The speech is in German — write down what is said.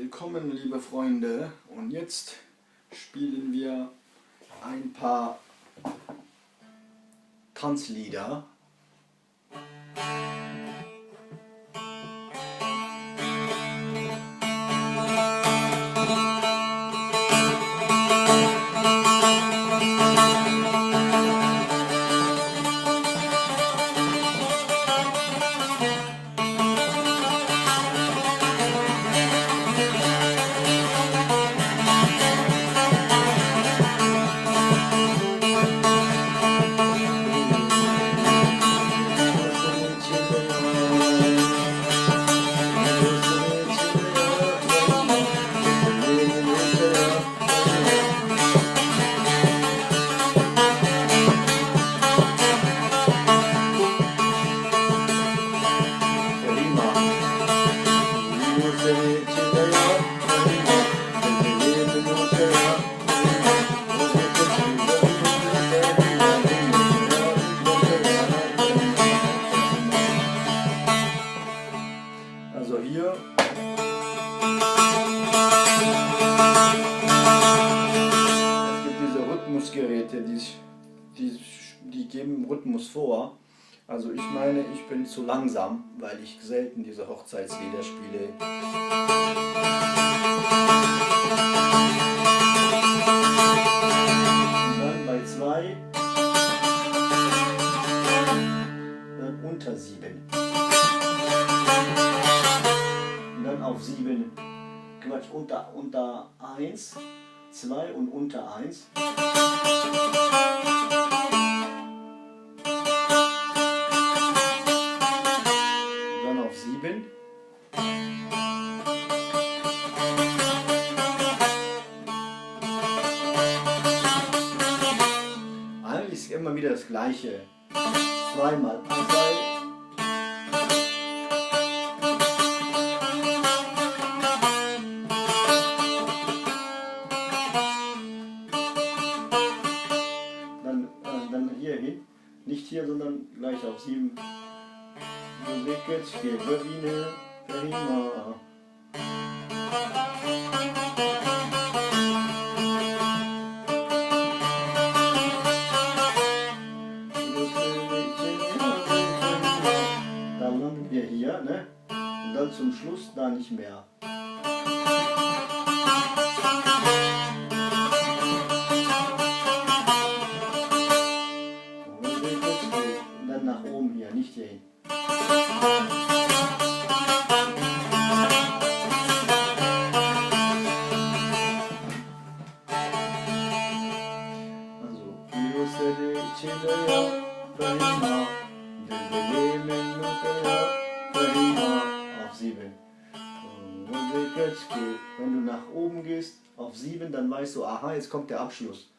Willkommen, liebe Freunde, und jetzt spielen wir ein paar Tanzlieder. Also hier es gibt diese Rhythmusgeräte, die geben Rhythmus vor. Also ich meine, ich bin zu langsam, weil ich selten diese Hochzeitslieder spiele. Und dann bei 2 dann unter 7. Und dann auf 7, Quatsch, unter 1, 2 und unter 1. Und dann auf 7. Eigentlich ist immer wieder das Gleiche. Zweimal. Dann hier hin, nicht hier, sondern gleich auf 7. Muzyczki, godziny, prima. Dann landen wir hier, ne? Und dann zum Schluss da nicht mehr. Und dann nach oben hier, nicht hier hin. Auf 7. Wenn du nach oben gehst, auf 7, dann weißt du, aha, jetzt kommt der Abschluss.